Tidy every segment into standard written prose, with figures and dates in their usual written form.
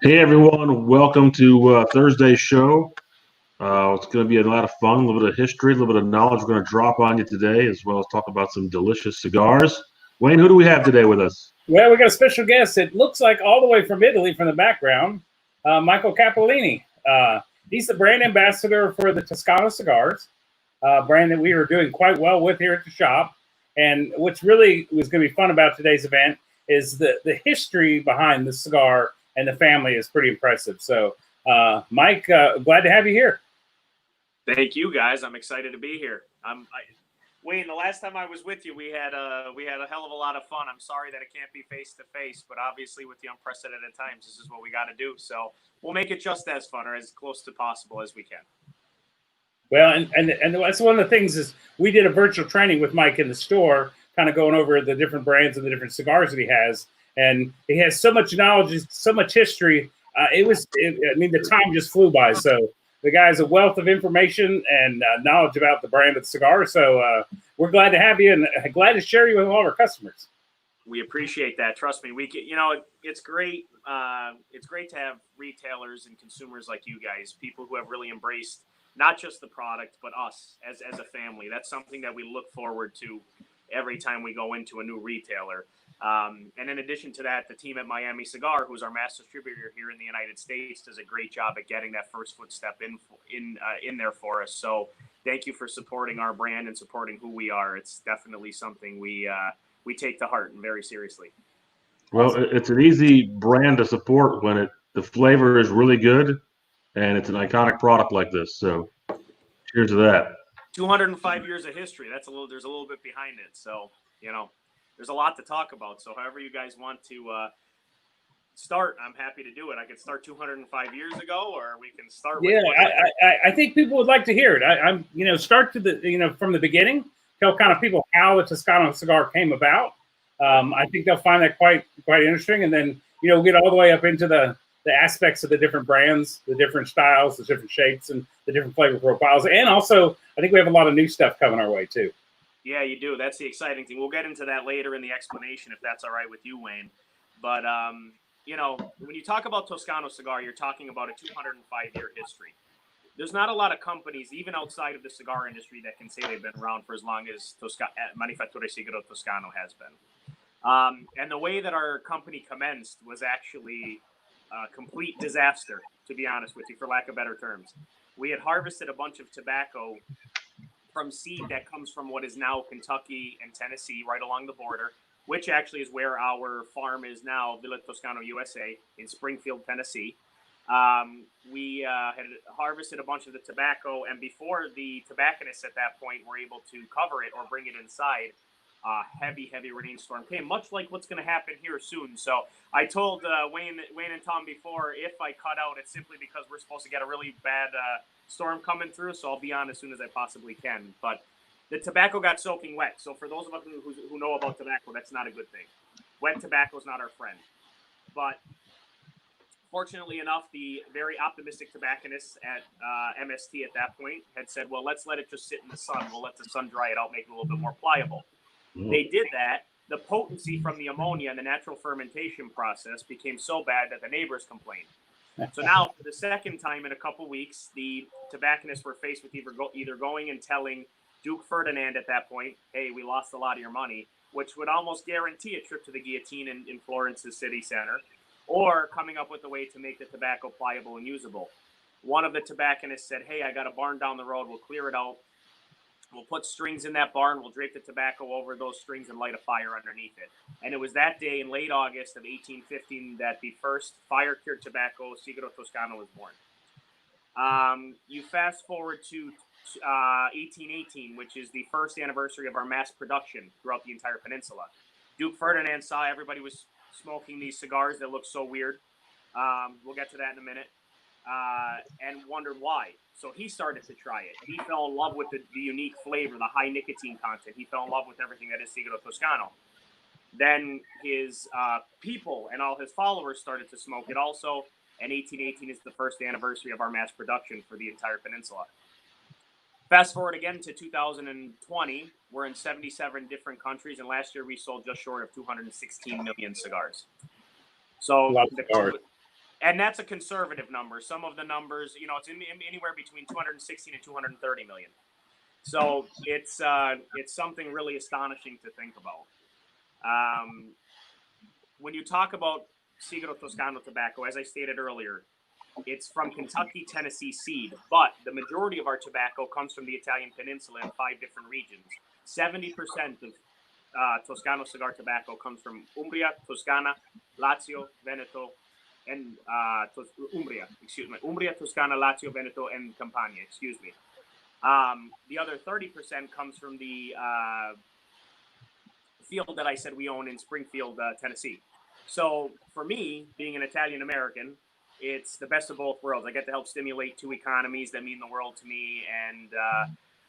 Hey everyone, welcome to Thursday's show. It's going to be a lot of fun, a little bit of history, a little bit of knowledge we're going to drop on you today, as well as talk about some delicious cigars. Wayne, who do we have today with us? Well, we got a special guest. It looks like all the way from Italy from the background, Michael Capolini. He's the brand ambassador for the Toscano Cigars, brand that we are doing quite well with here at the shop. And what's really was going to be fun about today's event is the history behind the cigar and the family is pretty impressive. So, Mike, glad to have you here. Thank you, guys. I'm excited to be here. Wayne, the last time I was with you, we had a hell of a lot of fun. I'm sorry that it can't be face to face, but obviously with the unprecedented times, this is what we got to do. So we'll make it just as fun or as close to possible as we can. Well, and that's one of the things is we did a virtual training with Mike in the store, kind of going over the different brands and the different cigars that he has, and he has so much knowledge, so much history. The time just flew by. So the guy's a wealth of information and knowledge about the brand of the cigar. So we're glad to have you and glad to share you with all our customers. We appreciate that. Trust me, it's great. It's great to have retailers and consumers like you guys, people who have really embraced not just the product, but us as a family. That's something that we look forward to every time we go into a new retailer. And in addition to that, the team at Miami Cigar, who's our master distributor here in the United States, does a great job at getting that first footstep in there for us. So thank you for supporting our brand and supporting who we are. It's definitely something we take to heart and very seriously. Well, it's an easy brand to support when the flavor is really good and it's an iconic product like this. So cheers to that. 205 years of history. There's a little bit behind it. So, there's a lot to talk about. So however you guys want to start, I'm happy to do it. I could start 205 years ago, or we can start with I think people would like to hear it. Start to from the beginning, tell kind of people how the Toscano cigar came about. I think they'll find that quite interesting. And then, we'll get all the way up into the aspects of the different brands, the different styles, the different shapes, and the different flavor profiles. And also, I think we have a lot of new stuff coming our way, too. Yeah, you do. That's the exciting thing. We'll get into that later in the explanation, if that's all right with you, Wayne. But, when you talk about Toscano Cigar, you're talking about a 205-year history. There's not a lot of companies, even outside of the cigar industry, that can say they've been around for as long as Manifatture Sigaro Toscano has been. And the way that our company commenced was actually a complete disaster, to be honest with you, for lack of better terms. We had harvested a bunch of tobacco from seed that comes from what is now Kentucky and Tennessee, right along the border, which actually is where our farm is now, Villa Toscano, USA, in Springfield, Tennessee. We had harvested a bunch of the tobacco, and before the tobacconists at that point were able to cover it or bring it inside, heavy rainstorm came, much like what's going to happen here soon. So I told Wayne and Tom before, if I cut out, it's simply because we're supposed to get a really bad storm coming through. So I'll be on as soon as I possibly can. But the tobacco got soaking wet. So for those of us who know about tobacco, that's not a good thing. Wet tobacco is not our friend. But fortunately enough, the very optimistic tobacconists at MST at that point had said, well, let's let it just sit in the sun. We'll let the sun dry it out, make it a little bit more pliable. They did that. The potency from the ammonia and the natural fermentation process became so bad that the neighbors complained. So now, for the second time in a couple weeks, the tobacconists were faced with either going and telling Duke Ferdinand at that point, hey, we lost a lot of your money, which would almost guarantee a trip to the guillotine in Florence's city center, or coming up with a way to make the tobacco pliable and usable. One of the tobacconists said, hey, I got a barn down the road. We'll clear it out. We'll put strings in that barn. We'll drape the tobacco over those strings and light a fire underneath it. And it was that day in late August of 1815 that the first fire-cured tobacco, Sigaro Toscano, was born. You fast forward to 1818, which is the first anniversary of our mass production throughout the entire peninsula. Duke Ferdinand saw everybody was smoking these cigars that look so weird. We'll get to that in a minute. And wondered why. So he started to try it. He fell in love with the unique flavor, the high nicotine content. He fell in love with everything that is Sigaro Toscano. Then his people and all his followers started to smoke it also. And 1818 is the first anniversary of our mass production for the entire peninsula. Fast forward again to 2020. We're in 77 different countries. And last year we sold just short of 216 million cigars. So And that's a conservative number. Some of the numbers, it's anywhere between 216 and 230 million. So it's something really astonishing to think about. When you talk about Sigaro Toscano tobacco, as I stated earlier, it's from Kentucky, Tennessee seed, but the majority of our tobacco comes from the Italian peninsula in 5 different regions. 70% of Toscano cigar tobacco comes from Umbria, Toscana, Lazio, Veneto, and Umbria, Toscana, Lazio, Veneto, and Campania, the other 30% comes from the field that I said we own in Springfield, Tennessee. So for me, being an Italian American, it's the best of both worlds. I get to help stimulate 2 economies that mean the world to me. And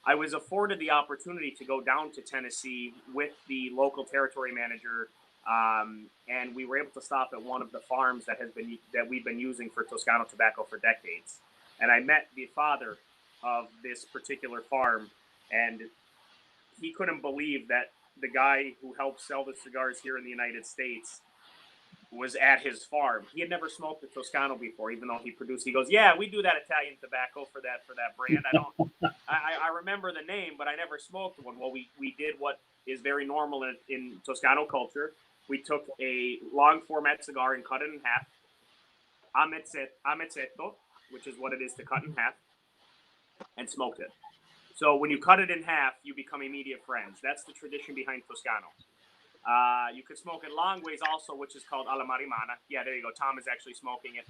I was afforded the opportunity to go down to Tennessee with the local territory manager. And we were able to stop at one of the farms that we've been using for Toscano tobacco for decades. And I met the father of this particular farm, and he couldn't believe that the guy who helped sell the cigars here in the United States was at his farm. He had never smoked a Toscano before, even though he produced. He goes, "Yeah, we do that Italian tobacco for that brand. I remember the name, but I never smoked one." Well, we did what is very normal in Toscano culture. We took a long format cigar and cut it in half. Ammezzetto, which is what it is to cut in half, and smoked it. So when you cut it in half, you become immediate friends. That's the tradition behind Toscano. You could smoke it long ways also, which is called alla marimana. Yeah, there you go. Tom is actually smoking it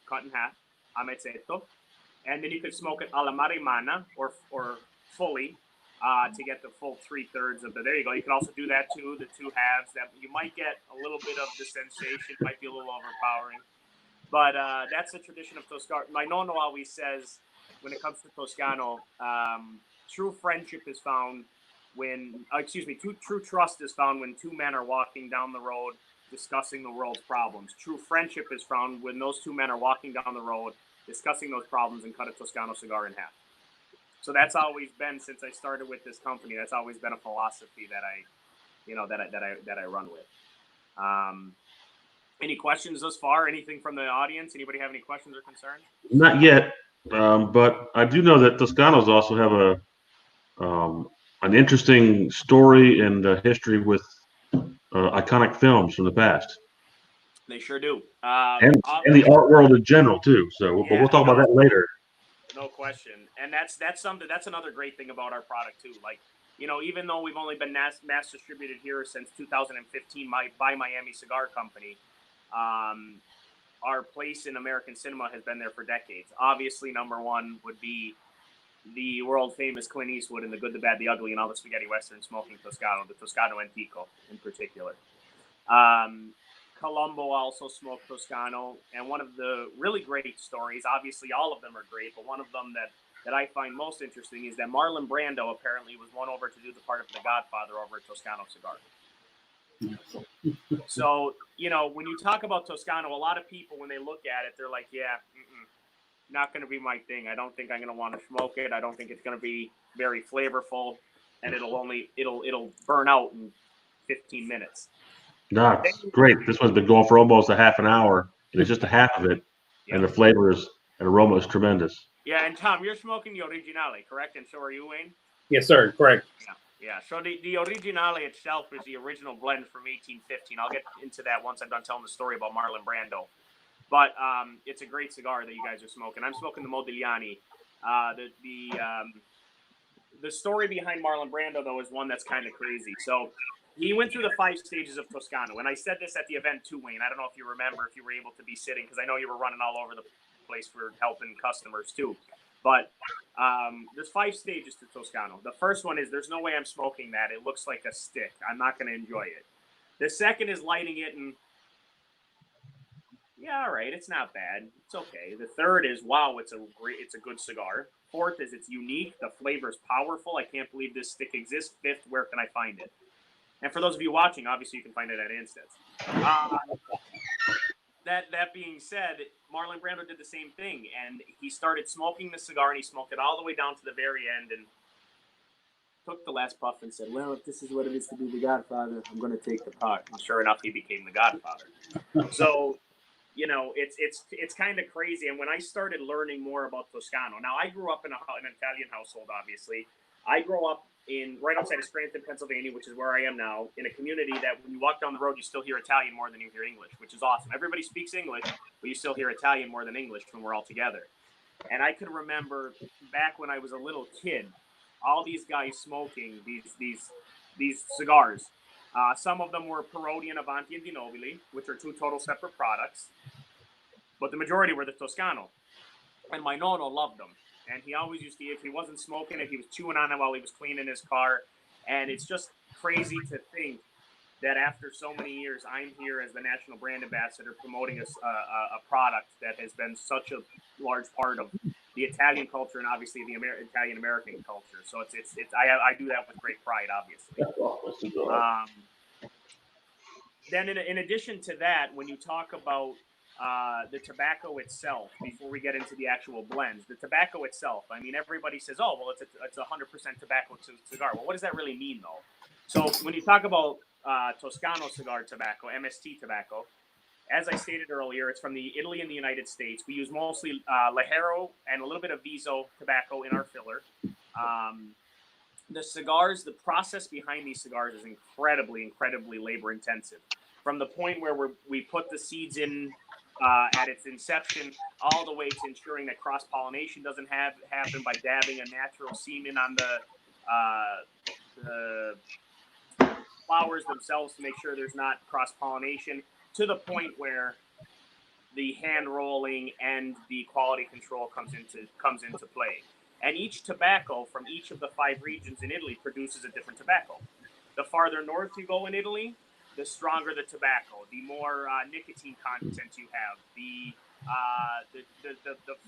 cut in half, ammezzetto. And then you could smoke it alla marimana or fully to get the full 3/3 of the. There you go. You can also do that too, the 2 halves. That you might get a little bit of the sensation, might be a little overpowering. But that's the tradition of Toscano. My nono always says, when it comes to Toscano, true friendship is found true trust is found when 2 men are walking down the road discussing the world's problems. True friendship is found when those 2 men are walking down the road discussing those problems and cut a Toscano cigar in half. So that's always been, since I started with this company, that's always been a philosophy that I run with. Any questions thus far? Anything from the audience? Anybody have any questions or concerns? Not yet, but I do know that Toscanos also have an interesting story and history with iconic films from the past. They sure do. And the art world in general too. So, but we'll talk about that later. No question. And that's another great thing about our product too. Like, even though we've only been mass distributed here since 2015 by Miami Cigar Company, our place in American cinema has been there for decades. Obviously, number one would be the world famous Clint Eastwood in The Good, the Bad, the Ugly, and all the spaghetti western smoking Toscano, the Toscano Antico in particular. Colombo also smoked Toscano, and one of the really great stories, obviously all of them are great, but one of them that I find most interesting is that Marlon Brando apparently was won over to do the part of the Godfather over at Toscano Cigars. So, when you talk about Toscano, a lot of people, when they look at it, they're like, yeah, not going to be my thing. I don't think I'm going to want to smoke it. I don't think it's going to be very flavorful, and it'll burn out in 15 minutes. That's great. This one's been going for almost a half an hour, and it's just a half of it, and the flavors and aroma is tremendous. Yeah, and Tom, you're smoking the Originale, correct? And so are you, Wayne? Yes, sir. Correct. Yeah. So the Originale itself is the original blend from 1815. I'll get into that once I'm done telling the story about Marlon Brando. But it's a great cigar that you guys are smoking. I'm smoking the Modigliani. The story behind Marlon Brando, though, is one that's kind of crazy. So he went through the 5 stages of Toscano. And I said this at the event too, Wayne. I don't know if you remember, if you were able to be sitting, because I know you were running all over the place for helping customers too. But there's 5 stages to Toscano. The first one is, there's no way I'm smoking that. It looks like a stick. I'm not going to enjoy it. The second is lighting it and, yeah, all right, it's not bad. It's okay. The third is, wow, it's a good cigar. Fourth is, it's unique. The flavor is powerful. I can't believe this stick exists. Fifth, where can I find it? And for those of you watching, obviously you can find it at Anstead. That being said, Marlon Brando did the same thing, and he started smoking the cigar, and he smoked it all the way down to the very end, and took the last puff and said, well, if this is what it is to be the Godfather, I'm going to take the pot. And sure enough, he became the Godfather. So, it's kind of crazy. And when I started learning more about Toscano, now I grew up in an Italian household. Obviously, I grew up in right outside of Scranton, Pennsylvania, which is where I am now, in a community that when you walk down the road, you still hear Italian more than you hear English, which is awesome. Everybody speaks English, but you still hear Italian more than English when we're all together. And I can remember back when I was a little kid, all these guys smoking these cigars. Some of them were Parodi and Avanti and Di Nobili, which are two total separate products, but the majority were the Toscano. And my nono loved them. And he always used to, if he wasn't smoking it, he was chewing on it while he was cleaning his car. And it's just crazy to think that after so many years, I'm here as the national brand ambassador promoting a product that has been such a large part of the Italian culture and obviously the Italian American culture. So I do that with great pride, obviously. Then in addition to that, when you talk about the tobacco itself, before we get into the actual blends, the tobacco itself, I mean, everybody says, oh, well, it's 100% tobacco cigar. Well, what does that really mean, though? So when you talk about Toscano cigar tobacco, MST tobacco, as I stated earlier, it's from Italy and the United States. We use mostly Ligero and a little bit of Viso tobacco in our filler. The cigars, the process behind these cigars is incredibly labor intensive. From the point where we put the seeds in at its inception, all the way to ensuring that cross-pollination doesn't happen by dabbing a natural semen on the flowers themselves to make sure there's not cross-pollination, to the point where the hand rolling and the quality control comes into play. And each tobacco from each of the 5 regions in Italy produces a different tobacco. The farther north you go in Italy, the stronger the tobacco, the more nicotine content you have, the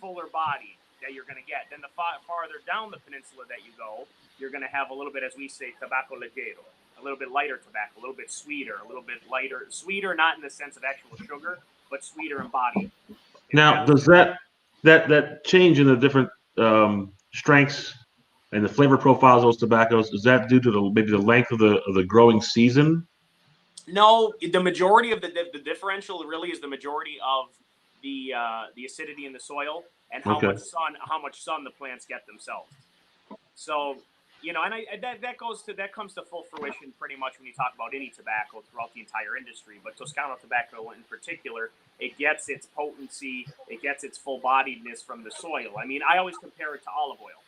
fuller body that you're going to get. Then the farther down the peninsula that you go, you're going to have a little bit, as we say, tobacco leggero, a little bit lighter tobacco, a little bit sweeter, a little bit lighter, sweeter not in the sense of actual sugar, but sweeter in body. Now, does that change in the different strengths and the flavor profiles of those tobaccos, is that due to maybe the length of the growing season? No, the majority of the differential really is the majority of the acidity in the soil and how much sun the plants get themselves. So, and that comes to full fruition pretty much when you talk about any tobacco throughout the entire industry. But Toscano tobacco in particular, it gets its potency, it gets its full bodiedness from the soil. I mean, I always compare it to olive oil.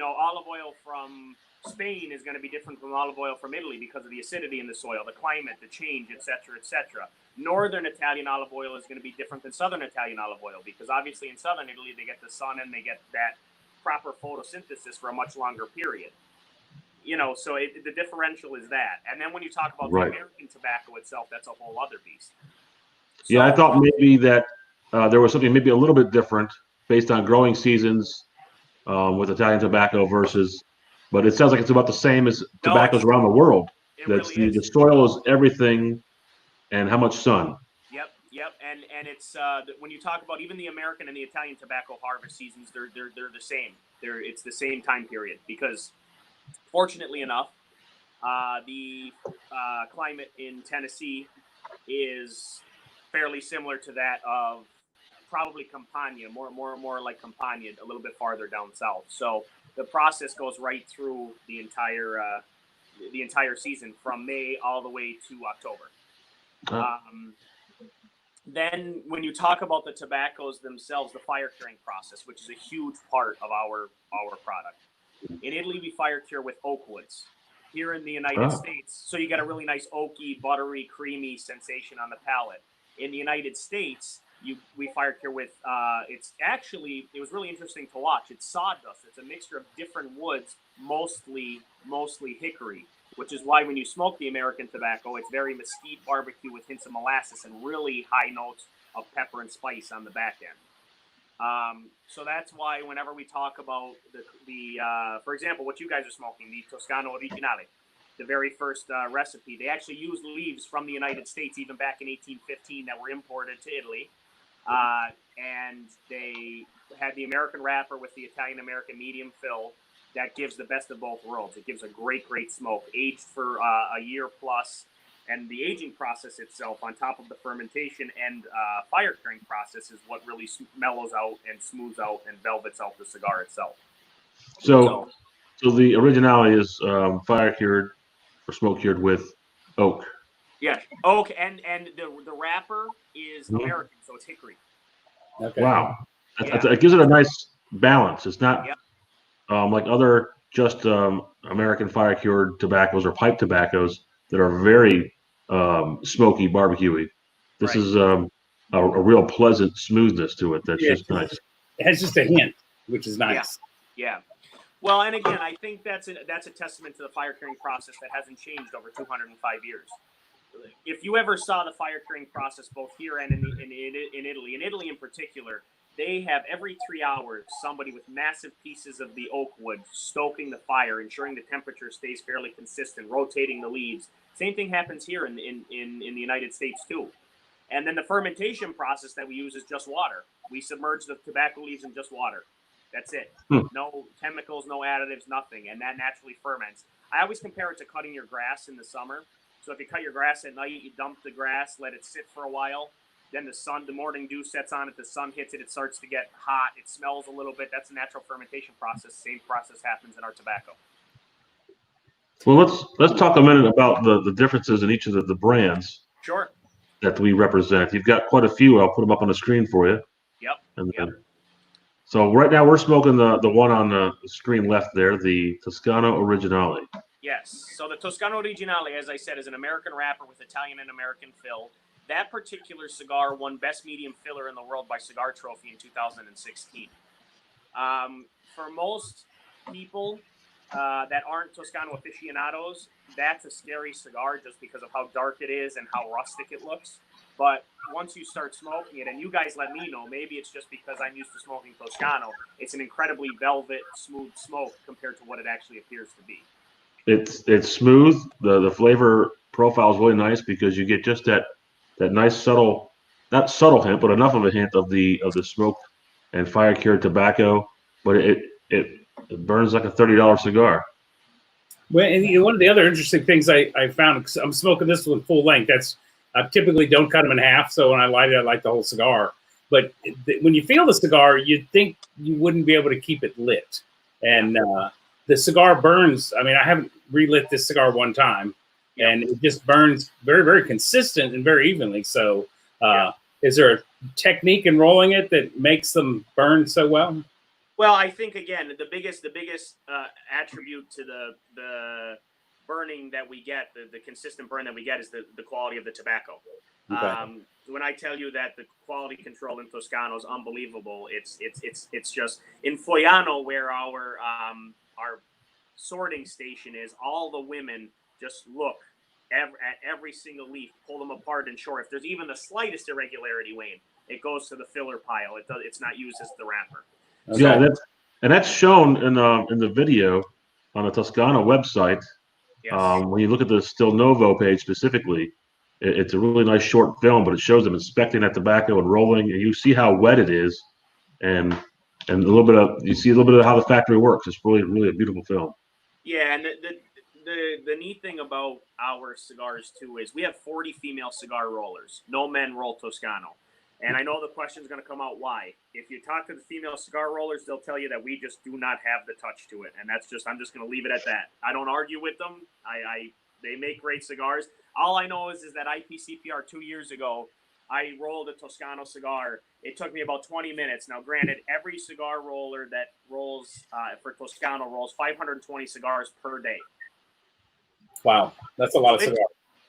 Olive oil from Spain is going to be different from olive oil from Italy because of the acidity in the soil, the climate, the change, etc., etc. Northern Italian olive oil is going to be different than Southern Italian olive oil because obviously in Southern Italy they get the sun and they get that proper photosynthesis for a much longer period. So the differential is that. And then when you talk about the American tobacco itself, that's a whole other beast. So, yeah, I thought maybe that there was something maybe a little bit different based on growing seasons with Italian tobacco but it sounds like it's about the same as tobaccos around the world. The soil is everything, and how much sun. Yep. And it's when you talk about even the American and the Italian tobacco harvest seasons, they're the same. It's the same time period because, fortunately enough, the climate in Tennessee is fairly similar to that of probably Campania, more like Campania, a little bit farther down south. So the process goes right through the entire season from May all the way to October. Then when you talk about the tobaccos themselves, the fire curing process, which is a huge part of our product. In Italy, we fire cure with oak woods. Here in the United States, so you get a really nice oaky, buttery, creamy sensation on the palate. In the United States, we fire cure with, it was really interesting to watch. It's sawdust. It's a mixture of different woods, mostly hickory, which is why when you smoke the American tobacco, it's very mesquite barbecue with hints of molasses and really high notes of pepper and spice on the back end. So that's why whenever we talk about for example, what you guys are smoking, the Toscano Originale, the very first recipe, they actually used leaves from the United States even back in 1815 that were imported to Italy. And they had the American wrapper with the Italian-American medium fill that gives the best of both worlds. It gives a great smoke, aged for a year plus. And the aging process itself, on top of the fermentation and fire curing process, is what really mellows out and smooths out and velvets out the cigar itself. So the originality is fire cured or smoke cured with oak. Yeah, oak, and the wrapper is American, so it's hickory. Okay. Wow, it gives it a nice balance. It's not Yep. like other just American fire cured tobaccos or pipe tobaccos that are very smoky, barbecuey. This is a real pleasant smoothness to it. That's just nice. It has just a hint, which is nice. Yeah. Well, and again, I think that's a testament to the fire curing process that hasn't changed over 205 years. If you ever saw the fire curing process both here and in Italy in particular, they have every 3 hours somebody with massive pieces of the oak wood stoking the fire, ensuring the temperature stays fairly consistent, rotating the leaves. Same thing happens here in the United States too. And then the fermentation process that we use is just water. We submerge the tobacco leaves in just water. That's it. No chemicals, no additives, nothing. And that naturally ferments. I always compare it to cutting your grass in the summer. So if you cut your grass at night, you dump the grass, let it sit for a while. Then the morning dew sets on it, the sun hits it, it starts to get hot, it smells a little bit. That's a natural fermentation process. Same process happens in our tobacco. Well, let's talk a minute about the differences in each of the brands. Sure. That we represent. You've got quite a few. I'll put them up on the screen for you. Yep. So right now we're smoking the one on the screen left there, the Toscano Originale. Yes. So the Toscano Originale, as I said, is an American wrapper with Italian and American fill. That particular cigar won Best Medium Filler in the World by Cigar Trophy in 2016. For most people that aren't Toscano aficionados, that's a scary cigar just because of how dark it is and how rustic it looks. But once you start smoking it, and you guys let me know, maybe it's just because I'm used to smoking Toscano, it's an incredibly velvet, smooth smoke compared to what it actually appears to be. It's smooth. The flavor profile is really nice because you get just that nice subtle, not subtle hint, but enough of a hint of the smoke and fire cured tobacco. But it burns like a $30 cigar. Well, and one of the other interesting things I found, because I'm smoking this one full length. I typically don't cut them in half, so when I light it, I light the whole cigar. But when you feel the cigar, you'd think you wouldn't be able to keep it lit. And the cigar burns. I mean, I haven't relit this cigar one time, and it just burns very, very consistent and very evenly. So is there a technique in rolling it that makes them burn so well? Well, I think, again, the biggest attribute to the burning that we get, the consistent burn that we get, is the quality of the tobacco. Okay. When I tell you that the quality control in Toscano is unbelievable, it's just in Fogliano, where our sorting station is. All the women just look at every single leaf, pull them apart, and sure, if there's even the slightest irregularity, Wayne, it goes to the filler pile. It's not used as the wrapper. Okay. Yeah, that's shown in the video on the Toscano website. Yes. When you look at the Still Novo page specifically, it's a really nice short film, but it shows them inspecting that tobacco and rolling, and you see how wet it is, and you see a little bit of how the factory works. It's really, really a beautiful film. Yeah, and the neat thing about our cigars too is we have 40 female cigar rollers. No men roll Toscano. And I know the question is going to come out why. If you talk to the female cigar rollers, they'll tell you that we just do not have the touch to it, and I'm just going to leave it at that. I don't argue with them. They make great cigars. All I know is that IPCPR 2 years ago, I rolled a Toscano cigar. It took me about 20 minutes. Now, granted, every cigar roller that rolls for Toscano rolls 520 cigars per day. Wow, that's a lot of cigars.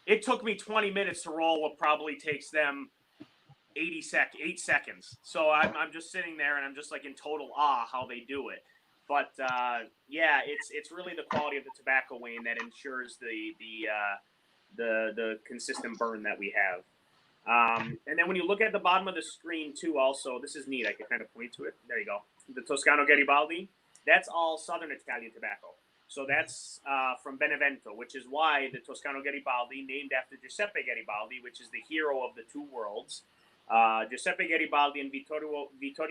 It took me 20 minutes to roll what probably takes them 8 seconds. So I'm just sitting there and I'm just like in total awe how they do it. But it's really the quality of the tobacco, Wayne, that ensures the consistent burn that we have. And then when you look at the bottom of the screen too, also, this is neat. I can kind of point to it. There you go. The Toscano Garibaldi, that's all Southern Italian tobacco. So that's from Benevento, which is why the Toscano Garibaldi, named after Giuseppe Garibaldi, which is the hero of the two worlds. Giuseppe Garibaldi and Vittorio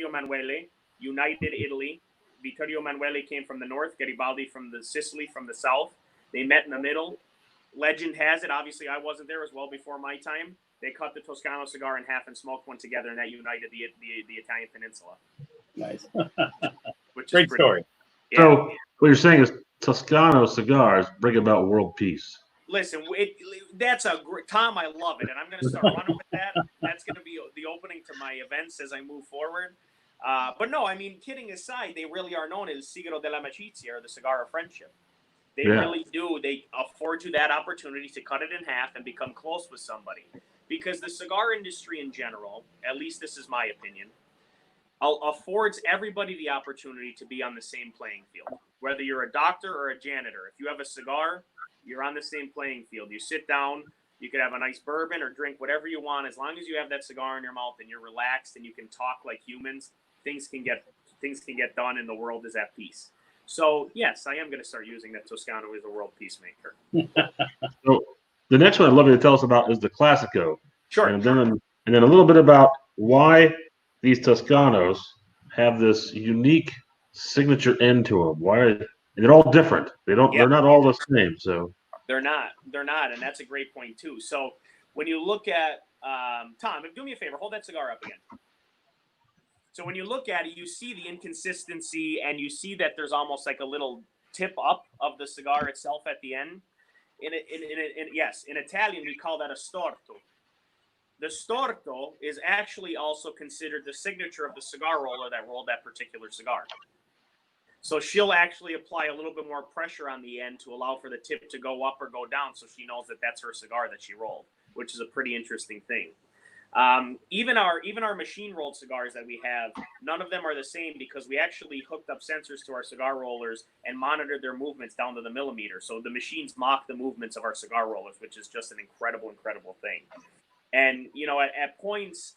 Emanuele united Italy. Vittorio Emanuele came from the north, Garibaldi from the Sicily from the south. They met in the middle. legend has it, obviously I wasn't there as well before my time, they cut the Toscano cigar in half and smoked one together, and that united the Italian peninsula. Nice. Which is Great pretty story. Yeah. So what you're saying is Toscano Cigars bring about world peace. Listen, that's a great, Tom, I love it, and I'm going to start running with that. That's going to be the opening to my events as I move forward. But no, I mean, kidding aside, they really are known as Sigaro dell'Amicizia, or the cigar of friendship. They really do. They afford you that opportunity to cut it in half and become close with somebody. Because the cigar industry in general, at least this is my opinion, affords everybody the opportunity to be on the same playing field. Whether you're a doctor or a janitor, if you have a cigar, you're on the same playing field. You sit down, you could have a nice bourbon or drink whatever you want. As long as you have that cigar in your mouth and you're relaxed and you can talk like humans, things can get done and the world is at peace. So, yes, I am going to start using that Toscano as a world peacemaker. So the next one I'd love you to tell us about is the Classico. Sure. And then a little bit about why these Toscanos have this unique signature end to them. And they're all different. They're not all the same. So They're not, and that's a great point too. So when you look at Tom, do me a favor, hold that cigar up again. So when you look at it, you see the inconsistency, and you see that there's almost like a little tip up of the cigar itself at the end. In Italian we call that a storto. The storto is actually also considered the signature of the cigar roller that rolled that particular cigar. So she'll actually apply a little bit more pressure on the end to allow for the tip to go up or go down, so she knows that that's her cigar that she rolled, which is a pretty interesting thing. Even our machine rolled cigars that we have, none of them are the same, because we actually hooked up sensors to our cigar rollers and monitored their movements down to the millimeter. So the machines mock the movements of our cigar rollers, which is just an incredible thing. And at points,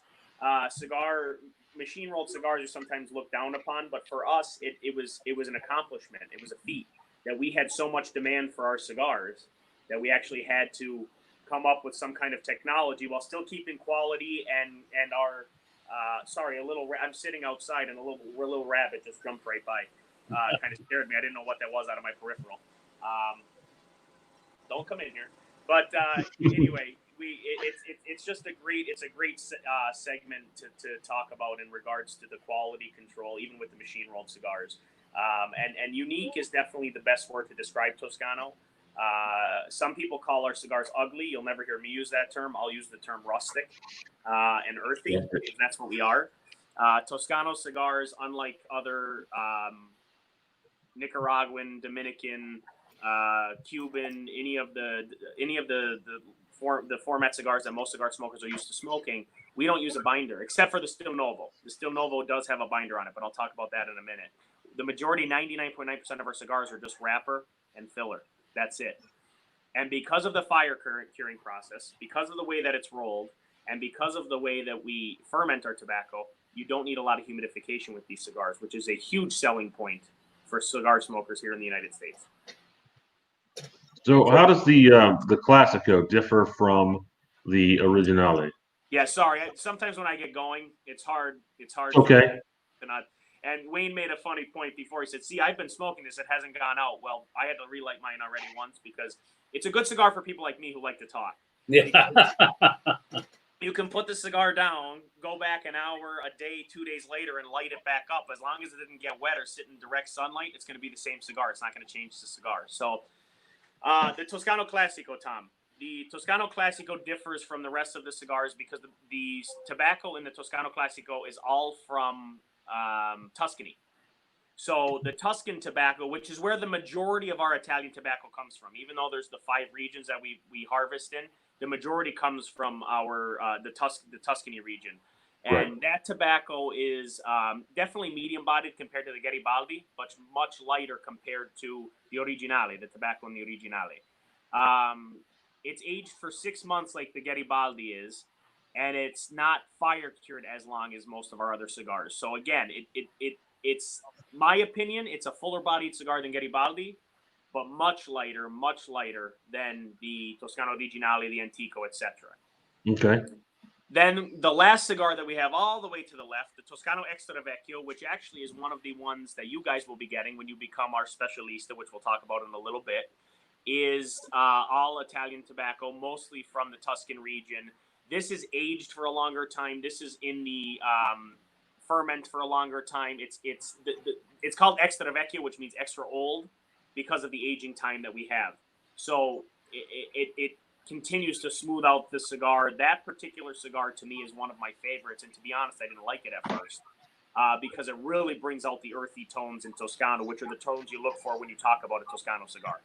machine rolled cigars are sometimes looked down upon, but for us, it was an accomplishment. It was a feat that we had so much demand for our cigars that we actually had to come up with some kind of technology while still keeping quality and our I'm sitting outside and a little rabbit just jumped right by. Kind of scared me. I didn't know what that was out of my peripheral. Don't come in here. But anyway, it's just a great segment to talk about in regards to the quality control, even with the machine rolled cigars. And unique is definitely the best word to describe Toscano. Some people call our cigars ugly. You'll never hear me use that term. I'll use the term rustic and earthy, because that's what we are. Toscano cigars, unlike other Nicaraguan, Dominican, Cuban, any of the format cigars that most cigar smokers are used to smoking, we don't use a binder, except for the Stil Novo. The Stil Novo does have a binder on it, but I'll talk about that in a minute. The majority, 99.9% of our cigars, are just wrapper and filler. That's it. And because of the fire curing process, because of the way that it's rolled, and because of the way that we ferment our tobacco, you don't need a lot of humidification with these cigars, which is a huge selling point for cigar smokers here in the United States. how does the Classico differ from the Originale? Yeah, sorry. Sometimes when I get going, it's hard. Okay. To not. And Wayne made a funny point before. He said, "See, I've been smoking this; it hasn't gone out." Well, I had to relight mine already once, because it's a good cigar for people like me who like to talk. Yeah. You can put the cigar down, go back an hour, a day, 2 days later, and light it back up. As long as it didn't get wet or sit in direct sunlight, it's going to be the same cigar. It's not going to change the cigar. So, the Toscano Classico, Tom. The Toscano Classico differs from the rest of the cigars because the tobacco in the Toscano Classico is all from Tuscany. So the Tuscan tobacco, which is where the majority of our Italian tobacco comes from, even though there's the 5 regions that we harvest in, the majority comes from our the Tuscany region. And that tobacco is definitely medium-bodied compared to the Garibaldi, but much lighter compared to the Originale, the tobacco in the Originale. It's aged for 6 months like the Garibaldi is, and it's not fire-cured as long as most of our other cigars. So again, it's my opinion, it's a fuller-bodied cigar than Garibaldi, but much lighter than the Toscano Originale, the Antico, etc. Okay. Then the last cigar that we have all the way to the left, the Toscano Extra Vecchio, which actually is one of the ones that you guys will be getting when you become our specialista, which we'll talk about in a little bit, is all Italian tobacco, mostly from the Tuscan region. This is aged for a longer time. This is in the ferment for a longer time. It's called extra vecchio, which means extra old, because of the aging time that we have. So it continues to smooth out the cigar. That particular cigar to me is one of my favorites, and to be honest, I didn't like it at first because it really brings out the earthy tones in Toscano, which are the tones you look for when you talk about a Toscano cigar.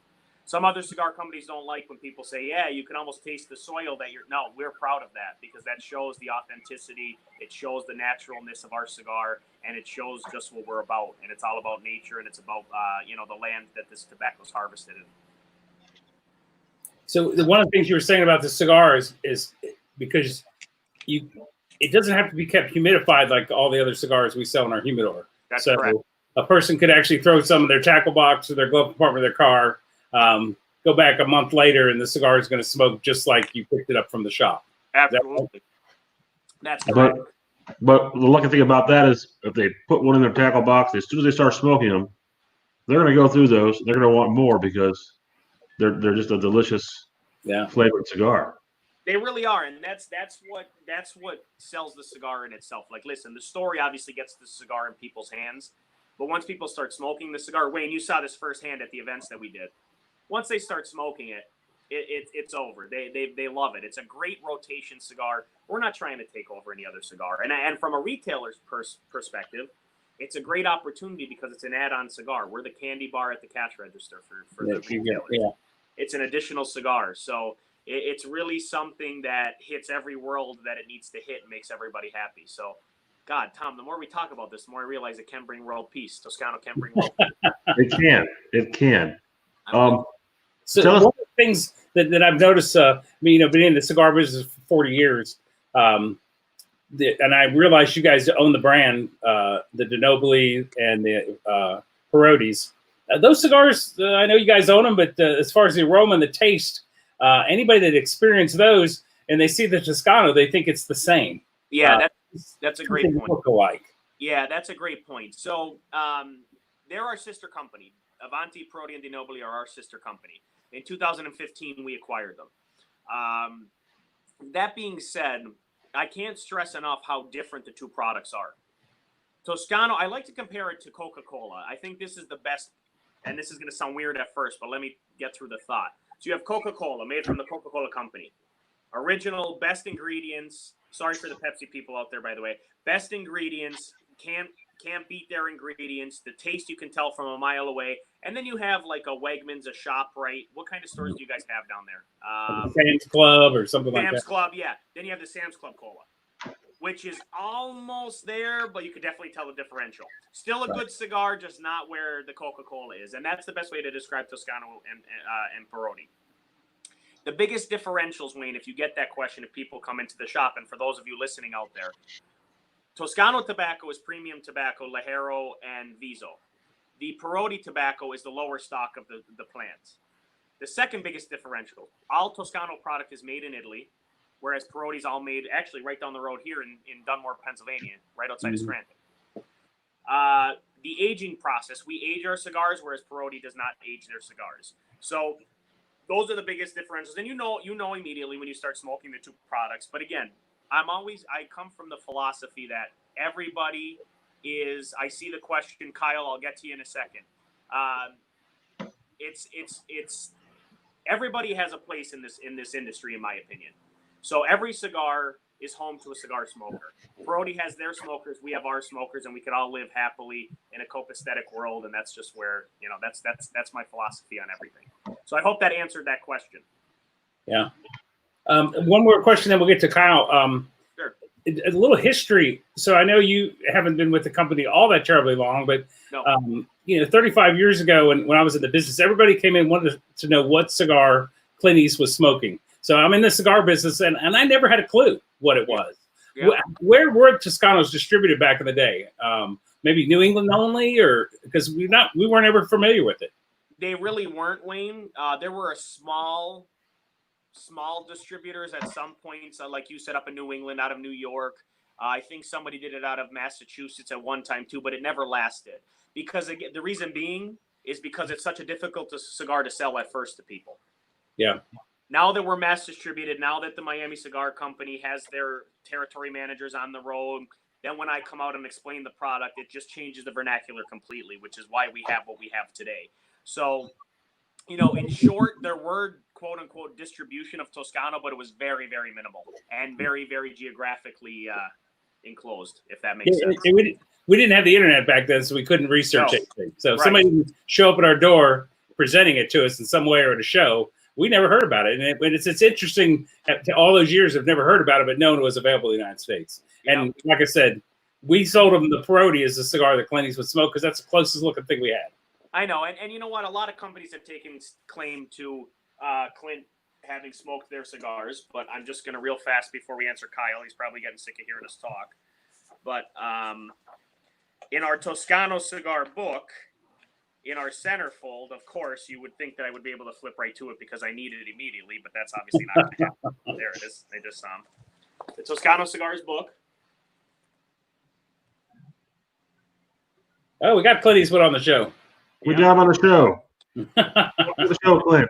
Some other cigar companies don't like when people say, yeah, you can almost taste the soil that you're. No, we're proud of that because that shows the authenticity. It shows the naturalness of our cigar, and it shows just what we're about. And it's all about nature, and it's about, the land that this tobacco is harvested in. So one of the things you were saying about the cigar is because it doesn't have to be kept humidified like all the other cigars we sell in our humidor. That's so correct. A person could actually throw some in their tackle box or their glove compartment of their car, go back a month later, and the cigar is going to smoke just like you picked it up from the shop. Absolutely. That's correct. But the lucky thing about that is if they put one in their tackle box, as soon as they start smoking them, they're going to go through those. They're going to want more because they're just a delicious flavored cigar. They really are, and that's what sells the cigar in itself. Like, listen, the story obviously gets the cigar in people's hands, but once people start smoking the cigar, Wayne, you saw this firsthand at the events that we did. Once they start smoking it, it's over. They love it. It's a great rotation cigar. We're not trying to take over any other cigar, and from a retailer's perspective, it's a great opportunity because it's an add-on cigar. We're the candy bar at the cash register for the retailers. Yeah. It's an additional cigar, so it's really something that hits every world that it needs to hit and makes everybody happy. So, God, Tom, the more we talk about this, the more I realize it can bring world peace. Toscano can bring world peace. It can. So one of the things that I've noticed, being in the cigar business for 40 years, and I realize you guys own the brand, the De Nobili and the Perotis. Those cigars, I know you guys own them, but as far as the aroma and the taste, anybody that experienced those and they see the Toscano, they think it's the same. Yeah, that's a great point. Look alike. Yeah, that's a great point. So they're our sister company. Avanti, Peroti, and De Nobili are our sister company. In 2015, we acquired them. That being said, I can't stress enough how different the two products are. Toscano, I like to compare it to Coca-Cola. I think this is the best, and this is going to sound weird at first, but let me get through the thought. So you have Coca-Cola, made from the Coca-Cola company. Original, best ingredients. Sorry for the Pepsi people out there, by the way. Best ingredients, can't beat their ingredients. The taste you can tell from a mile away. And then you have like a Wegmans, a ShopRite. What kind of stores do you guys have down there? Sam's Club or something like that. Sam's Club, yeah. Then you have the Sam's Club Cola, which is almost there, but you could definitely tell the differential. Still a good cigar, just not where the Coca-Cola is. And that's the best way to describe Toscano and Peroni. The biggest differentials, Wayne, if you get that question, if people come into the shop, and for those of you listening out there, Toscano tobacco is premium tobacco, Lajero and Viso. The Peroti tobacco is the lower stock of the plants. The second biggest differential, all Toscano product is made in Italy, whereas Peroti's all made actually right down the road here in Dunmore, Pennsylvania, right outside of Scranton. The aging process, we age our cigars, whereas Peroti does not age their cigars. So those are the biggest differentials. And you know immediately when you start smoking the two products. But again, I come from the philosophy that everybody is, I see the question, Kyle, I'll get to you in a second. It's everybody has a place in this industry, in my opinion. So every cigar is home to a cigar smoker. Peroti has their smokers, we have our smokers, and we could all live happily in a copacetic world. And that's just where, that's my philosophy on everything. So I hope that answered that question. Yeah. One more question, then we'll get to Kyle. Sure. A little history. So I know you haven't been with the company all that terribly long, but No. 35 years ago when I was in the business, everybody came in wanted to know what cigar Clint East was smoking. So I'm in the cigar business, and I never had a clue what it was. Yeah. Where were Toscanos distributed back in the day? Maybe New England only, or because we weren't ever familiar with it. They really weren't, Wayne. There were a small distributors at some points, like you set up in New England, out of New York. I think somebody did it out of Massachusetts at one time too, but it never lasted because again, the reason being is because it's such a difficult cigar to sell at first to people. Yeah. Now that we're mass distributed, now that the Miami Cigar Company has their territory managers on the road, then when I come out and explain the product, it just changes the vernacular completely, which is why we have what we have today. So, you know, in short, there were quote unquote distribution of Toscano, but it was very, very minimal and very, very geographically enclosed, if that makes sense. We didn't have the internet back then, so we couldn't research anything. So if Right. somebody would show up at our door presenting it to us in some way or at a show, we never heard about it. And it's interesting to all those years I've never heard about it, but known it was available in the United States. Yep. And like I said, we sold them the Perotti as a cigar that Clint Eastwood smoked because that's the closest looking thing we had. I know. And you know what? A lot of companies have taken claim to Clint having smoked their cigars, but I'm just going to real fast before we answer Kyle. He's probably getting sick of hearing us talk. But in our Toscano cigar book, in our centerfold, of course, you would think that I would be able to flip right to it because I need it immediately, but that's obviously not going to happen. There it is. I just the Toscano Cigars book. Oh, we got Clint Eastwood on the show. Good job on the show. Welcome to the show, Clint.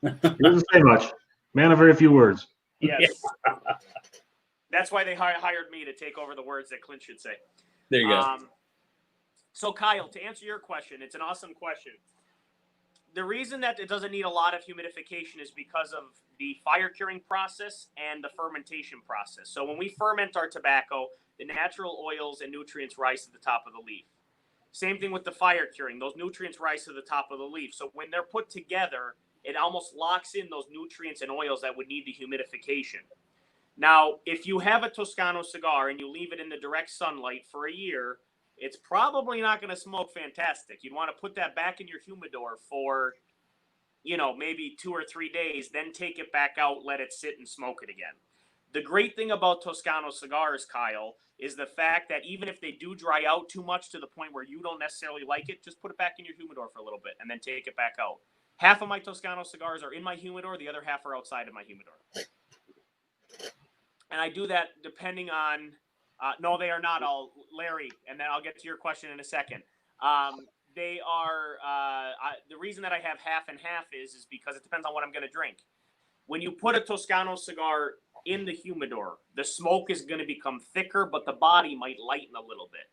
He doesn't say much. Man of very few words. Yes. That's why they hired me to take over the words that Clint should say. There you go. So, Kyle, to answer your question, it's an awesome question. The reason that it doesn't need a lot of humidification is because of the fire curing process and the fermentation process. So when we ferment our tobacco, the natural oils and nutrients rise to the top of the leaf. Same thing with the fire curing. Those nutrients rise to the top of the leaf. So when they're put together, it almost locks in those nutrients and oils that would need the humidification. Now, if you have a Toscano cigar and you leave it in the direct sunlight for a year, it's probably not going to smoke fantastic. You'd want to put that back in your humidor for, you know, maybe 2 or 3 days, then take it back out, let it sit and smoke it again. The great thing about Toscano cigars, Kyle, is the fact that even if they do dry out too much to the point where you don't necessarily like it, just put it back in your humidor for a little bit and then take it back out. Half of my Toscano cigars are in my humidor. The other half are outside of my humidor. And I do that depending on, no, they are not all, Larry, and then I'll get to your question in a second. They are, the reason that I have half and half is because it depends on what I'm going to drink. When you put a Toscano cigar in the humidor, the smoke is going to become thicker, but the body might lighten a little bit.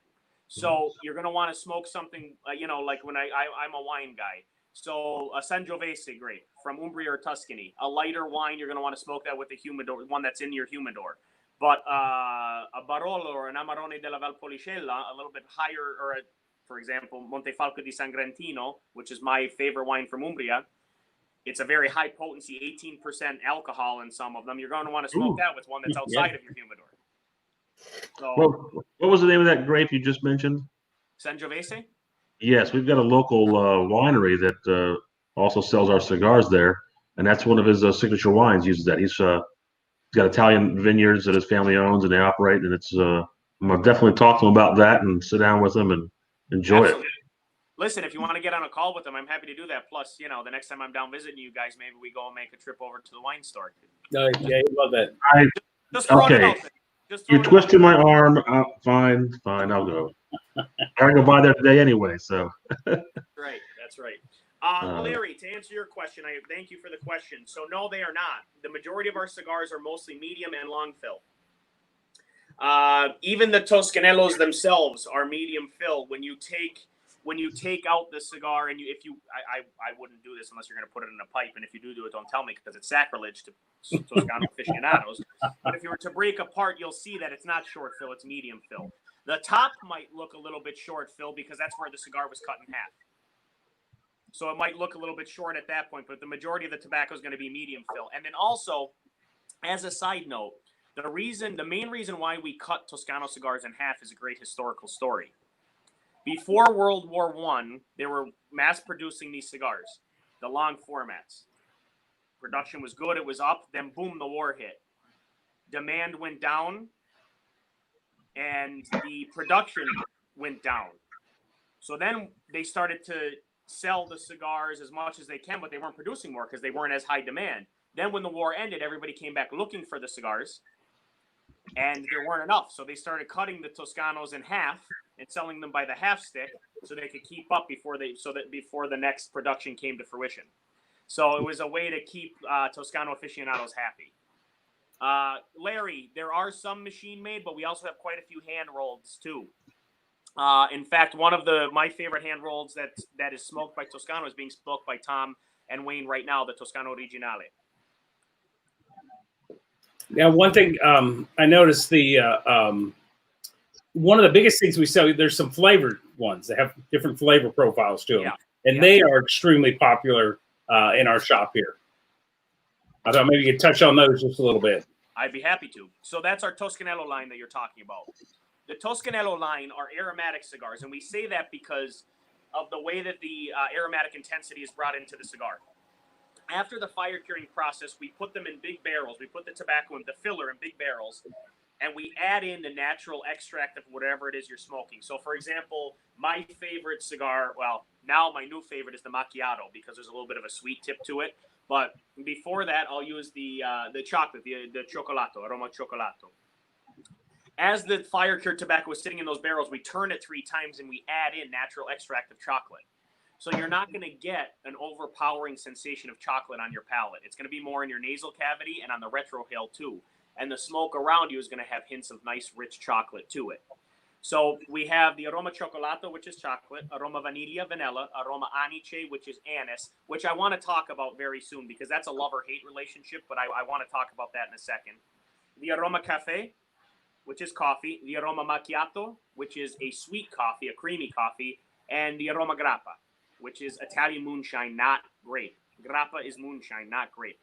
So you're going to want to smoke something, you know, like when I'm a wine guy. So a Sangiovese grape from Umbria or Tuscany, a lighter wine, you're going to want to smoke that with the humidor, one that's in your humidor. But a Barolo or an Amarone della Valpolicella, a little bit higher, or for example, Montefalco di San Grantino, which is my favorite wine from Umbria. It's a very high potency, 18% alcohol in some of them. You're going to want to smoke that with one that's outside of your humidor. So, well, what was the name of that grape you just mentioned? Sangiovese? Yes, we've got a local winery that also sells our cigars there, and that's one of his signature wines. Uses that. He's got Italian vineyards that his family owns and they operate, and it's. I'm gonna definitely talk to him about that and sit down with him and enjoy Absolutely. it. Listen, if you want to get on a call with them, I'm happy to do that. Plus, you know, the next time I'm down visiting you guys, maybe we go and make a trip over to the wine store. Yeah, you'd love that. Just throwing it out there. You're twisting my arm. Fine, I'll go. I'm gonna go by there today anyway. So. Right. That's right. Larry, to answer your question, I thank you for the question. So no, they are not. The majority of our cigars are mostly medium and long fill. Even the Toscanellos themselves are medium fill. When you take out the cigar and I wouldn't do this unless you're going to put it in a pipe. And if you do it, don't tell me because it's sacrilege to Toscano aficionados. But if you were to break apart, you'll see that it's not short fill, it's medium fill. The top might look a little bit short fill because that's where the cigar was cut in half. So it might look a little bit short at that point, but the majority of the tobacco is going to be medium fill. And then also, as a side note, the main reason why we cut Toscano cigars in half is a great historical story. Before World War I, they were mass producing these cigars, the long formats. Production was good, it was up, then boom, the war hit. Demand went down, and the production went down. So then they started to sell the cigars as much as they can, but they weren't producing more because they weren't as high demand. Then when the war ended, everybody came back looking for the cigars, and there weren't enough. So they started cutting the Toscanos in half, and selling them by the half stick so they could keep up before the next production came to fruition. So it was a way to keep Toscano aficionados happy. Larry, there are some machine made, but we also have quite a few hand rolls too. In fact, one of my favorite hand rolls that is smoked by Toscano is being smoked by Tom and Wayne right now, the Toscano Originale. Now, one thing I noticed one of the biggest things we sell, there's some flavored ones that have different flavor profiles to them, and they are extremely popular in our shop here. I thought maybe you could touch on those just a little bit. I'd be happy to. So that's our Toscanello line that you're talking about. The Toscanello line are aromatic cigars, and we say that because of the way that the aromatic intensity is brought into the cigar. After the fire curing process, we put them in big barrels. We put the tobacco and the filler in big barrels, and we add in the natural extract of whatever it is you're smoking. So, for example, my favorite cigar, well, now my new favorite is the macchiato because there's a little bit of a sweet tip to it. But before that, I'll use the chocolate, the cioccolato, aroma cioccolato. As the fire cured tobacco is sitting in those barrels, we turn it 3 times and we add in natural extract of chocolate. So you're not going to get an overpowering sensation of chocolate on your palate. It's going to be more in your nasal cavity and on the retrohale too. And the smoke around you is going to have hints of nice, rich chocolate to it. So we have the aroma cioccolato, which is chocolate, aroma vanilla, vanilla, aroma anice, which is anise, which I want to talk about very soon because that's a love-or-hate relationship, but I want to talk about that in a second. The aroma cafe, which is coffee, the aroma macchiato, which is a sweet coffee, a creamy coffee, and the aroma grappa, which is Italian moonshine, not grape. Grappa is moonshine, not grape.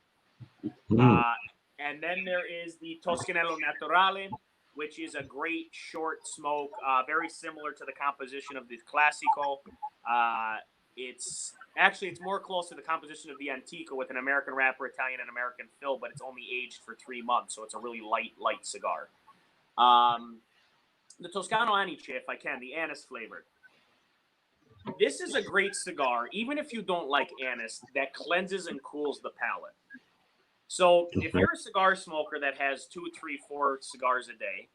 And then there is the Toscanello Naturale, which is a great short smoke, very similar to the composition of the Classico. It's more close to the composition of the Antico with an American wrapper, Italian and American fill, but it's only aged for 3 months, so it's a really light cigar. The Toscano Anice, if I can, the anise flavored. This is a great cigar, even if you don't like anise, that cleanses and cools the palate. So if you're a cigar smoker that has 2, 3, 4 cigars a day,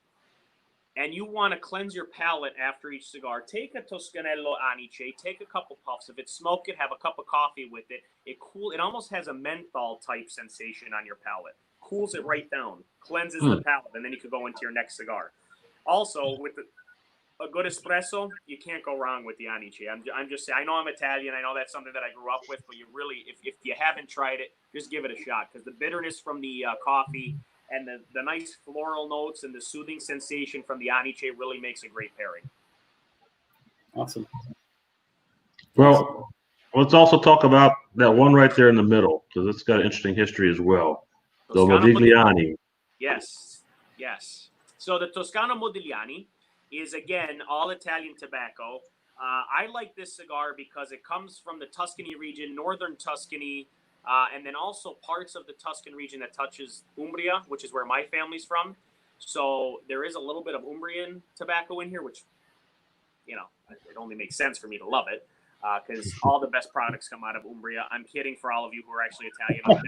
and you want to cleanse your palate after each cigar, take a Toscanello Anice, take a couple puffs of it, smoke it, have a cup of coffee with it. It almost has a menthol type sensation on your palate. Cools it right down, cleanses the palate, and then you could go into your next cigar. Also, with a good espresso, you can't go wrong with the Anice. I'm just saying, I know I'm Italian. I know that's something that I grew up with, but you really, if you haven't tried it, just give it a shot because the bitterness from the coffee and the nice floral notes and the soothing sensation from the Anice really makes a great pairing. Awesome. Well, let's also talk about that one right there in the middle because it's got an interesting history as well. The Modigliani. Yes. So the Toscano Modigliani is, again, all Italian tobacco. I like this cigar because it comes from the Tuscany region, northern Tuscany, and then also parts of the Tuscan region that touches Umbria, which is where my family's from. So there is a little bit of Umbrian tobacco in here, which, it only makes sense for me to love it because all the best products come out of Umbria. I'm kidding for all of you who are actually Italian out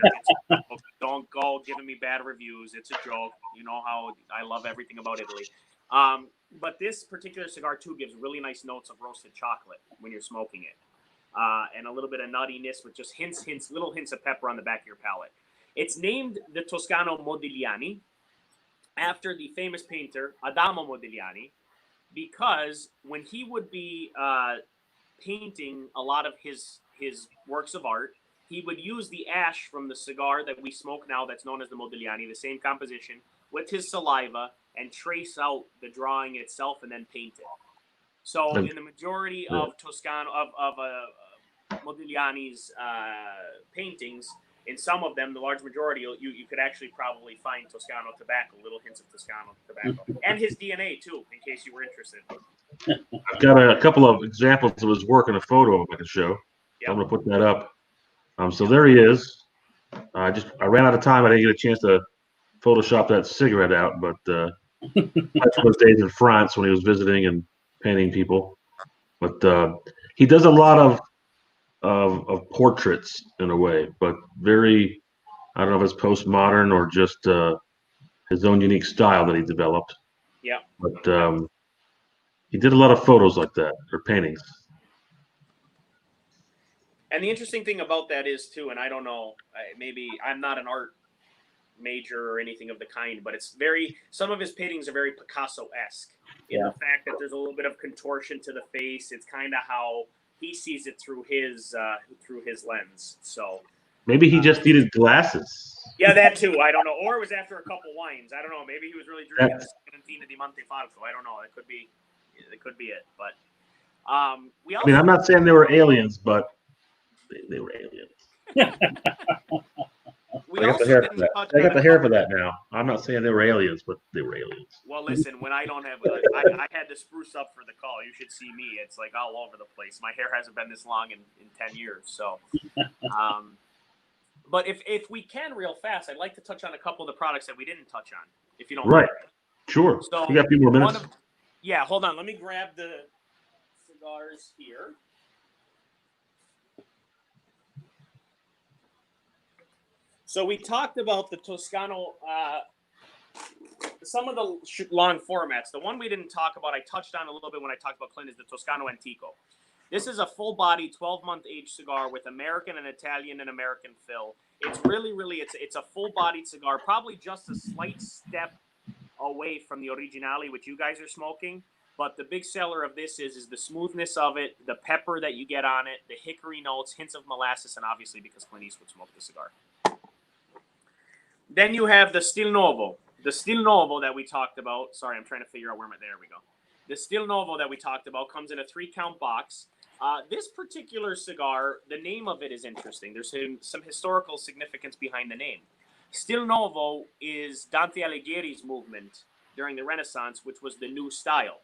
there. Don't go giving me bad reviews. It's a joke. You know how I love everything about Italy. But this particular cigar, too, gives really nice notes of roasted chocolate when you're smoking it. And a little bit of nuttiness with just little hints of pepper on the back of your palate. It's named the Toscano Modigliani after the famous painter Adamo Modigliani because when he would be painting a lot of his works of art, he would use the ash from the cigar that we smoke now that's known as the Modigliani, the same composition, with his saliva and trace out the drawing itself and then paint it. So in the majority of Toscano of Modigliani's paintings, in some of them, the large majority, you could actually probably find Toscano tobacco, little hints of Toscano tobacco, and his DNA too, in case you were interested. I've got a couple of examples of his work in a photo I can show. Yep. I'm going to put that up. So there he is. I ran out of time. I didn't get a chance to Photoshop that cigarette out, but that's those days in France when he was visiting and painting people. But he does a lot of portraits in a way, but very, I don't know if it's postmodern or just his own unique style that he developed. Yeah. But He did a lot of photos like that, or paintings. And the interesting thing about that is too, and I don't know, maybe I'm not an art major or anything of the kind, but it's some of his paintings are very Picasso-esque in the fact that there's a little bit of contortion to the face. It's kind of how he sees it through his lens. So maybe he just needed glasses. Yeah, that too. I don't know. Or it was after a couple wines. I don't know. Maybe he was really drinking the Cantina di Montefalco. I don't know. It could be it. But we also. I mean, I'm not saying they were aliens, but they were aliens. I got the hair for that. I got the hair for that now. I'm not saying they were aliens, but they were aliens. Well, listen, when I don't have, I had to spruce up for the call. You should see me. It's like all over the place. My hair hasn't been this long in 10 years. So, but if we can real fast, I'd like to touch on a couple of the products that we didn't touch on, if you don't mind. Sure. So you got a few more minutes. Yeah, hold on. Let me grab the cigars here. So we talked about the Toscano, some of the long formats. The one we didn't talk about, I touched on a little bit when I talked about Clint, is the Toscano Antico. This is a full-body, 12-month age cigar with American and Italian and American fill. It's really, it's a full-bodied cigar, probably just a slight step away from the Originale, which you guys are smoking. But the big seller of this is the smoothness of it, the pepper that you get on it, the hickory notes, hints of molasses, and obviously because Clint Eastwood smoked the cigar. Then you have the Stil Novo. The Stil Novo that we talked about. Sorry, I'm trying to figure out where there we go. The Stil Novo that we talked about comes in a 3-count box. This particular cigar, the name of it is interesting. There's some historical significance behind the name. Stil Novo is Dante Alighieri's movement during the Renaissance, which was the new style.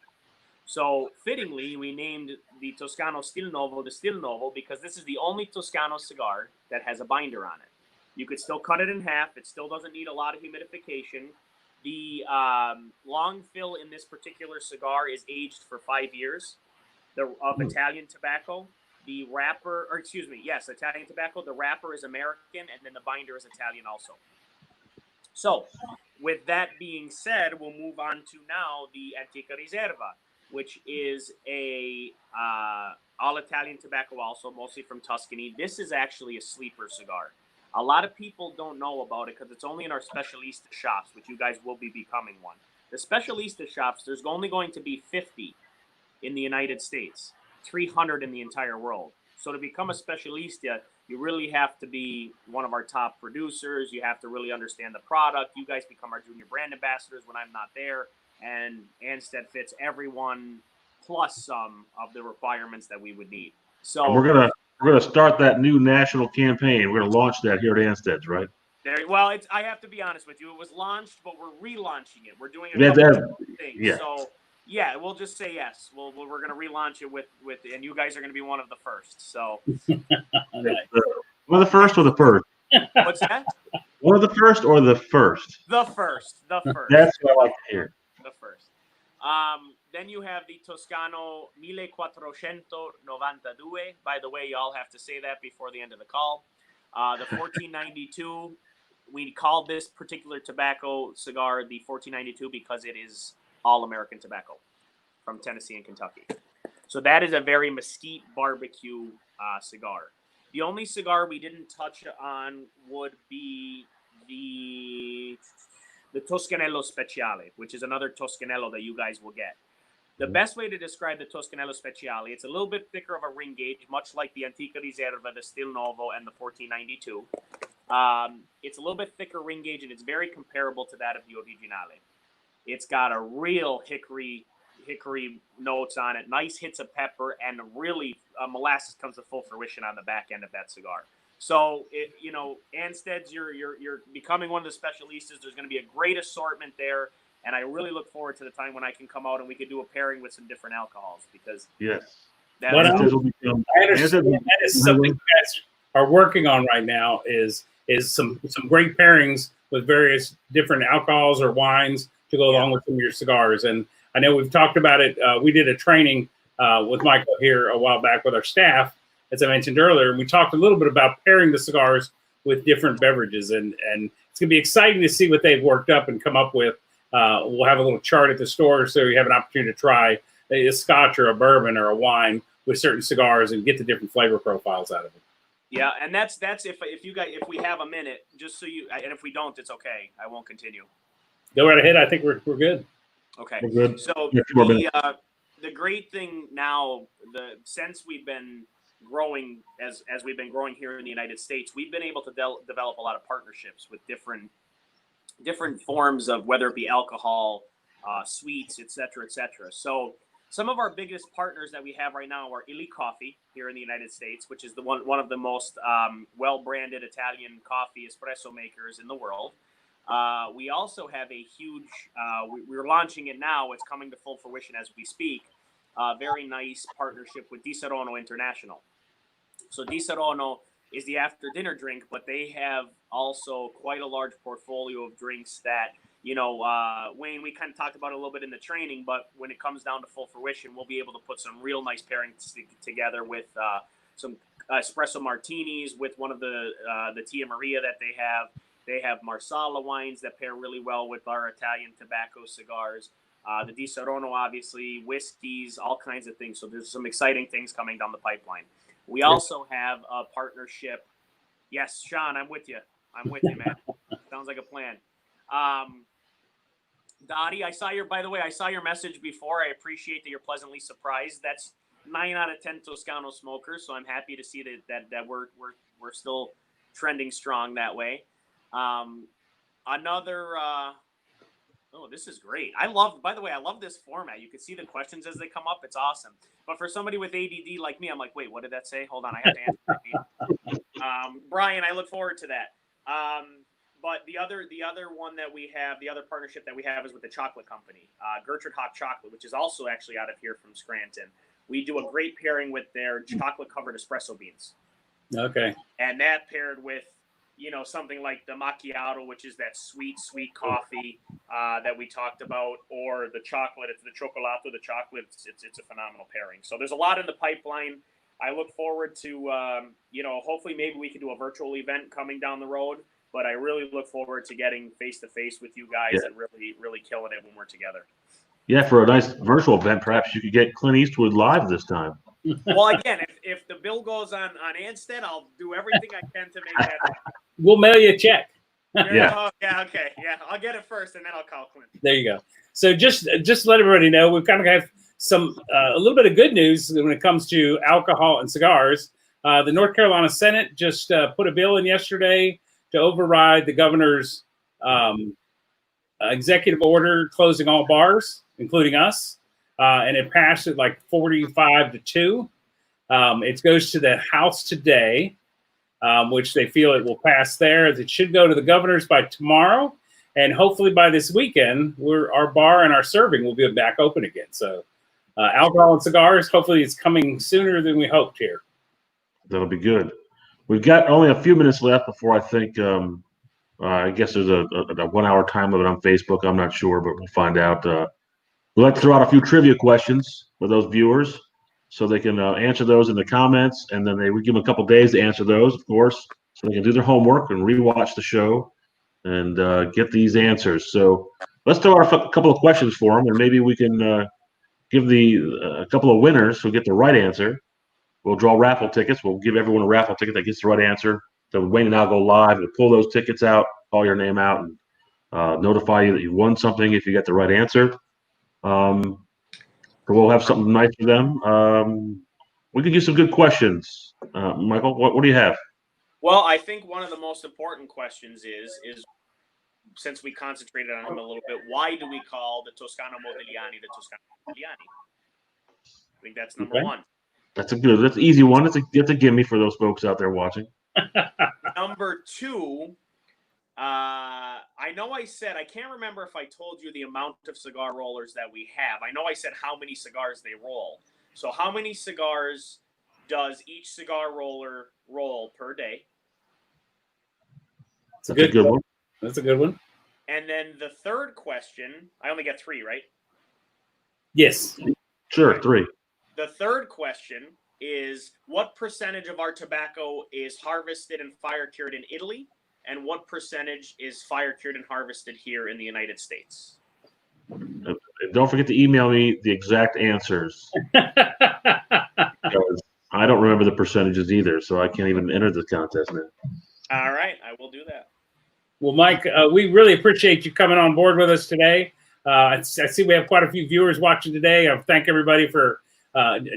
So, fittingly, we named the Toscano Stil Novo the Stil Novo because this is the only Toscano cigar that has a binder on it. You could still cut it in half. It still doesn't need a lot of humidification. The long fill in this particular cigar is aged for 5 years of Italian tobacco. The wrapper, Italian tobacco. The wrapper is American, and then the binder is Italian also. So, with that being said, we'll move on to now the Antica Riserva, which is a all Italian tobacco also, mostly from Tuscany. This is actually a sleeper cigar. A lot of people don't know about it because it's only in our Specialista shops, which you guys will be becoming one. The Specialista shops, there's only going to be 50 in the United States, 300 in the entire world. So to become a Specialista, you really have to be one of our top producers. You have to really understand the product. You guys become our junior brand ambassadors when I'm not there. And Anstead fits everyone plus some of the requirements that we would need. So we're gonna start that new national campaign. We're gonna launch that here at Anstead's, right? Well, I have to be honest with you. It was launched, but we're relaunching it. We're doing a couple of things. Yeah. So yeah, we'll just say yes. We're gonna relaunch it with, and you guys are gonna be one of the first. So one of the first or the first? What's that? One of the first or the first? The first. That's what I like to hear. The first. Then you have the Toscano 1492. By the way, y'all have to say that before the end of the call. The 1492, we called this particular tobacco cigar the 1492 because it is all American tobacco from Tennessee and Kentucky. So that is a very mesquite barbecue cigar. The only cigar we didn't touch on would be the Toscanello Speciale, which is another Toscanello that you guys will get. The best way to describe the Toscanello Speciale, it's a little bit thicker of a ring gauge, much like the Antica Riserva, the Stil Novo, and the 1492. It's a little bit thicker ring gauge, and it's very comparable to that of the Originale. It's got a real hickory notes on it, nice hits of pepper, and really molasses comes to full fruition on the back end of that cigar. So, Anstead's, you're becoming one of the Specialistas. There's going to be a great assortment there. And I really look forward to the time when I can come out and we can do a pairing with some different alcohols because I understand that is something you guys are working on right now is some great pairings with various different alcohols or wines to go along with some of your cigars. And I know we've talked about it. We did a training with Michael here a while back with our staff, as I mentioned earlier, and we talked a little bit about pairing the cigars with different beverages. And it's going to be exciting to see what they've worked up and come up with. We'll have a little chart at the store so you have an opportunity to try a scotch or a bourbon or a wine with certain cigars and get the different flavor profiles out of it. Yeah, and that's if we have a minute, just so you, and if we don't, it's okay. I won't continue. Go right ahead. I think we're good. Okay. We're good. So Yeah, the great thing now, since we've been growing as we've been growing here in the United States, we've been able to develop a lot of partnerships with different forms of, whether it be alcohol, sweets, et cetera, et cetera. So some of our biggest partners that we have right now are Illy Coffee here in the United States, which is one of the most well-branded Italian coffee espresso makers in the world. We also have a huge, we're launching it now. It's coming to full fruition as we speak. Very nice partnership with Di Serono International. So Di Serono is the after dinner drink, but they have also quite a large portfolio of drinks that, Wayne, we kind of talked about it a little bit in the training, but when it comes down to full fruition, we'll be able to put some real nice pairings together with some espresso martinis with one of the Tia Maria that they have. They have Marsala wines that pair really well with our Italian tobacco cigars. The Di Serono, obviously, whiskeys, all kinds of things. So there's some exciting things coming down the pipeline. We also have a partnership. Yes, Sean, I'm with you. I'm with you, man. Sounds like a plan. Dottie, I saw your message before. I appreciate that you're pleasantly surprised. That's 9 out of 10 Toscano smokers, so I'm happy to see that we're still trending strong that way. This is great. I love this format. You can see the questions as they come up. It's awesome. But for somebody with ADD like me, I'm like, wait, what did that say? Hold on, I have to answer that. Brian, I look forward to that. But the other one that we have, the other partnership that we have is with the chocolate company, Gertrude Hot Chocolate, which is also actually out of here from Scranton. We do a great pairing with their chocolate-covered espresso beans. Okay. And that paired with, something like the macchiato, which is that sweet coffee that we talked about, or the chocolate. It's the chocolato, the chocolate. It's a phenomenal pairing. So there's a lot in the pipeline. I look forward to, hopefully maybe we can do a virtual event coming down the road. But I really look forward to getting face-to-face with you guys and really, really killing it when we're together. Yeah, for a nice virtual event, perhaps you could get Clint Eastwood live this time. Well, again, if the bill goes on Anstead, I'll do everything I can to make that happen. We'll mail you a check. Yeah. Okay. Yeah, I'll get it first, and then I'll call Clint. There you go. So just let everybody know, we've kind of got some a little bit of good news when it comes to alcohol and cigars. The North Carolina Senate just put a bill in yesterday to override the governor's executive order closing all bars, including us, and it passed it like 45-2. It goes to the House today, which they feel it will pass there. It should go to the governors by tomorrow, and hopefully by this weekend, our bar and our serving will be back open again. So alcohol and cigars, hopefully it's coming sooner than we hoped here. That'll be good. We've got only a few minutes left before I think, I guess there's a 1 hour time limit on Facebook. I'm not sure, but we'll find out. We'd like to throw out a few trivia questions for those viewers so they can answer those in the comments, and then we give them a couple days to answer those, of course, so they can do their homework and rewatch the show and get these answers. So let's throw out a couple of questions for them, and maybe we can give a couple of winners who get the right answer. We'll draw raffle tickets. We'll give everyone a raffle ticket that gets the right answer. So Wayne and I'll go live and pull those tickets out, call your name out, and notify you that you won something if you get the right answer. So we'll have something nice for them. We could use some good questions. Michael, what do you have? Well, I think one of the most important questions is since we concentrated on him a little bit, why do we call the Toscano Modigliani the Toscano Modigliani? I think that's number one. That's an easy one. That's a gimme for those folks out there watching. Number two, I know I can't remember if I told you the amount of cigar rollers that we have. I know I said how many cigars they roll. So how many cigars does each cigar roller roll per day? That's a good one. That's a good one. And then the third question, I only got 3, right? Yes. Sure, 3. The third question is, what percentage of our tobacco is harvested and fire cured in Italy, and what percentage is fire cured and harvested here in the United States? And don't forget to email me the exact answers. Because I don't remember the percentages either, so I can't even enter the contest now. All right, I will do that. Well, Mike, we really appreciate you coming on board with us today. I see we have quite a few viewers watching today. I thank everybody for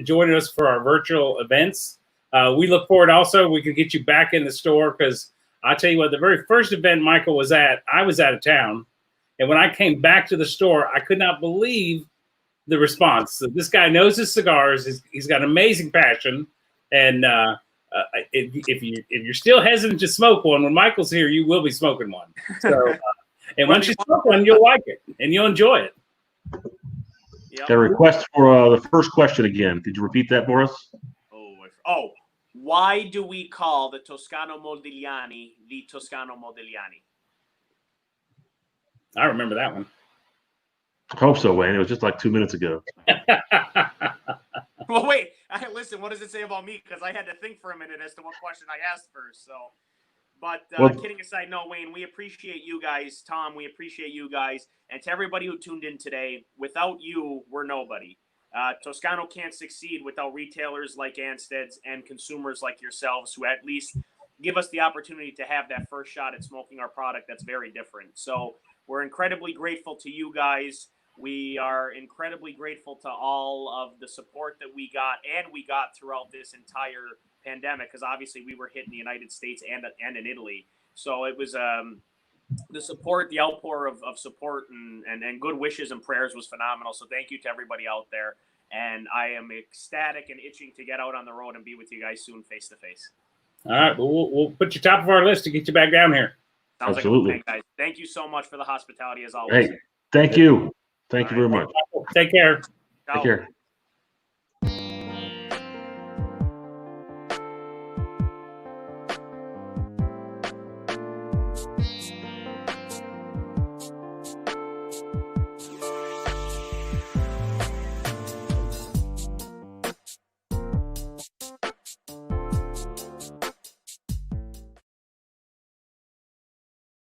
joining us for our virtual events. We look forward also, we can get you back in the store because I'll tell you what, the very first event Michael was at, I was out of town. And when I came back to the store, I could not believe the response. So this guy knows his cigars. He's got amazing passion. And if you're still hesitant to smoke one, when Michael's here, you will be smoking one. So, and once you smoke one, you'll like it and you'll enjoy it. Yep. A request for the first question again. Could you repeat that for us? Oh, why do we call the Toscano Modigliani the Toscano Modigliani? I remember that one. I hope so, Wayne. It was just like 2 minutes ago. Well, wait. Listen, what does it say about me? Because I had to think for a minute as to what question I asked first. So, but kidding aside, no, Wayne, we appreciate you guys. Tom, we appreciate you guys. And to everybody who tuned in today, without you, we're nobody. Toscano can't succeed without retailers like Anstead's and consumers like yourselves who at least give us the opportunity to have that first shot at smoking our product that's very different. So we're incredibly grateful to you guys. We are incredibly grateful to all of the support that we got throughout this entire pandemic, because obviously we were hit in the United States and in Italy. So it was the support, the outpour of support and good wishes and prayers was phenomenal. So thank you to everybody out there. And I am ecstatic and itching to get out on the road and be with you guys soon face to face. All right. Well, we'll put you top of our list to get you back down here. Sounds Absolutely. Like a plan, guys. Thank you so much for the hospitality as always. Hey, thank you. Thank you very much. Take care. Ciao. Take care.